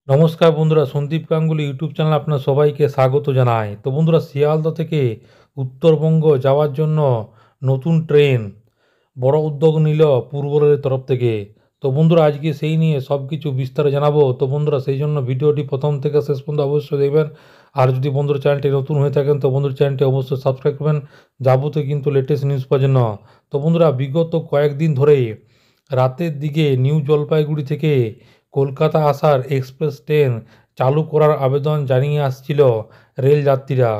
নমস্কার বন্ধুরা, Sandeep Ganguly YouTube channel আপনার সবাইকে স্বাগত জানাই। তো বন্ধুরা, শিয়ালদা থেকে উত্তরবঙ্গ যাওয়ার জন্য নতুন ট্রেন বড় উদ্যোগ নিল পূর্ব রেলের তরফ থেকে। তো বন্ধুরা, আজকে সেই নিয়ে সব কিছু বিস্তারে জানাবো। তো বন্ধুরা, সেই জন্য ভিডিওটি প্রথম থেকে শেষ পর্যন্ত অবশ্যই দেখবেন। আর যদি বন্ধুরা চ্যানেলটি নতুন হয়ে থাকেন তো বন্ধুরা চ্যানেলটি অবশ্যই সাবস্ক্রাইব করবেন যাবতীয় কিন্তু লেটেস্ট নিউজ পাওয়ার জন্য। তো বন্ধুরা, বিগত কয়েকদিন ধরেই রাতের দিকে নিউ জলপাইগুড়ি থেকে কলকাতা আসার এক্সপ্রেস ট্রেন চালু করার আবেদন জানিয়ে আসছিল রেল যাত্রীরা।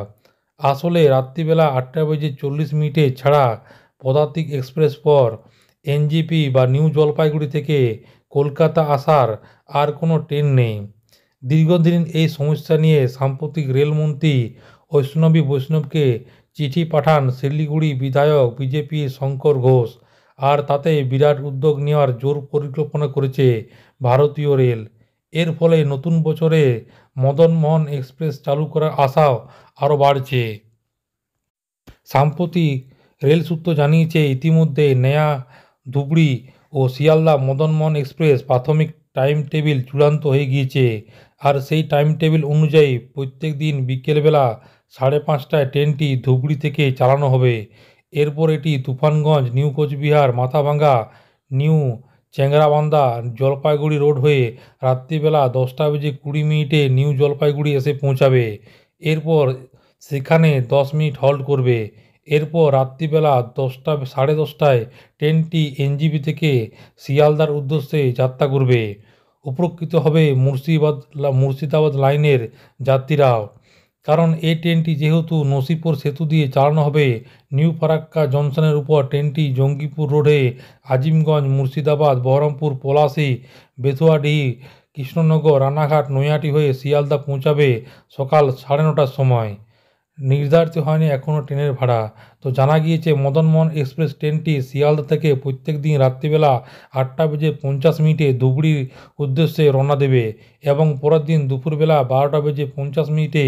আসলে রাত্রিবেলা 8:40 ছাড়া পদাতিক এক্সপ্রেস পর এনজিপি বা নিউ জলপাইগুড়ি থেকে কলকাতা আসার আর কোনো ট্রেন নেই। দীর্ঘদিন এই সমস্যা নিয়ে সাম্প্রতিক রেলমন্ত্রী ঐষ্ণবী বৈষ্ণবকে চিঠি পাঠান শিলিগুড়ি বিধায়ক বিজেপি শঙ্কর ঘোষ। আর তাতে বিরাট উদ্যোগ নেওয়ার জোর পরিকল্পনা করেছে ভারতীয় রেল। এর ফলে নতুন বছরে মদন মোহন এক্সপ্রেস চালু করার আশাও আরও বাড়ছে। সাম্প্রতিক রেল সূত্র জানিয়েছে ইতিমধ্যে নয়া ধুবড়ি ও শিয়ালদা মদনমোহন এক্সপ্রেস প্রাথমিক টাইম টেবিল চূড়ান্ত হয়ে গিয়েছে। আর সেই টাইম টেবিল অনুযায়ী প্রত্যেক দিন বিকেলবেলা 5:30টায় ট্রেনটি ধুবড়ি থেকে চালানো হবে। এরপর এটি Tufanganj, new Coochbehar, Mathabhanga, new Changrabandha, Jalpaiguri road হয়ে রাত্রিবেলা 10:20 নিউ জলপাইগুড়ি এসে পৌঁছাবে। এরপর সেখানে 10 মিনিট হল্ট করবে। এরপর রাত্রিবেলা 10:30টায় ট্রেনটি এনজিপি থেকে শিয়ালদার উদ্দেশ্যে যাত্রা করবে। উপকৃত হবে মুর্শিদাবাদ লাইনের যাত্রীরাও, কারণ এই ট্রেনটি যেহেতু নসিপুর সেতু দিয়ে চালানো হবে। নিউ ফারাক্কা জংশনের উপর ট্রেনটি জঙ্গিপুর রোডে আজিমগঞ্জ, মুর্শিদাবাদ, বহরমপুর, পলাশী, বেথুয়াডিহি, কৃষ্ণনগর, রানাঘাট, নৈহাটি হয়ে শিয়ালদা পৌঁছাবে সকাল 9:30টার সময়। নির্ধারিত হয়নি এখনও ট্রেনের ভাড়া। তো জানা গিয়েছে মদনমোহন এক্সপ্রেস ট্রেনটি শিয়ালদা থেকে প্রত্যেক দিন রাত্রিবেলা 8:50 ধুবড়ির উদ্দেশ্যে রওনা দেবে এবং পরের দিন দুপুরবেলা 12:50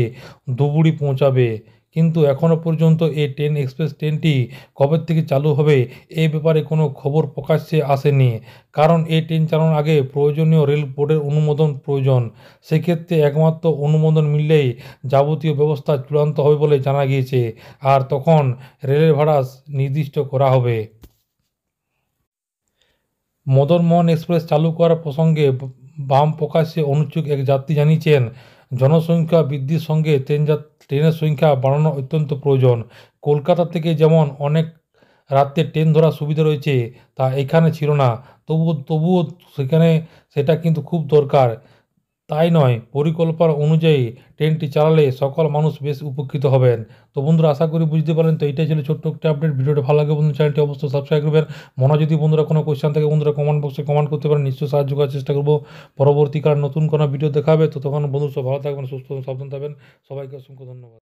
ধুবড়ি পৌঁছাবে। কিন্তু এখনও পর্যন্ত এই এক্সপ্রেস ট্রেনটি কবে থেকে চালু হবে এই ব্যাপারে কোনো খবর প্রকাশ্যে আসেনি। কারণ এই ট্রেন চালানোর আগে প্রয়োজনীয় রেল বোর্ডের অনুমোদন প্রয়োজন। সেক্ষেত্রে একমাত্র অনুমোদন মিললেই যাবতীয় ব্যবস্থা চূড়ান্ত হবে বলে জানা গিয়েছে। আর তখন রেলের ভাড়া নির্দিষ্ট করা হবে। মদন মোহন এক্সপ্রেস চালু করার প্রসঙ্গে বাম প্রকাশ্যে অনুচ্ছুক এক যাত্রী জানিয়েছেন, জনসংখ্যা বৃদ্ধির সঙ্গে ট্রেনের সংখ্যা বাড়ানো অত্যন্ত প্রয়োজন। কলকাতা থেকে যেমন অনেক রাত্রে ট্রেন ধরার সুবিধা রয়েছে, তা এখানে ছিল না। তবুও সেটা কিন্তু খুব দরকার। তাই নয়, পরিকল্পনা অনুযায়ী ট্রেনটি চালালে সকল মানুষ বেশ উপকৃত হবেন। তো বন্ধুরা, আশা করি বুঝতে পারলেন। তো এইটাই ছিল ছোট্ট একটা আপডেট। ভিডিওটা ভালো লাগে বন্ধু চ্যানেলটি অবশ্যই সাবস্ক্রাইব করবেন। মনে যদি বন্ধুরা কোনো কোয়েশ্চেন থাকে বন্ধুরা কমেন্ট বক্সে কমেন্ট করতে পারেন, নিশ্চয়ই সাহায্য করার চেষ্টা করবো। পরবর্তীকাল নতুন কোনো ভিডিও দেখাবে। তো তখন বন্ধু সব ভালো থাকবেন, সুস্থ সাবধান থাকবেন। সবাইকে অসংখ্য ধন্যবাদ।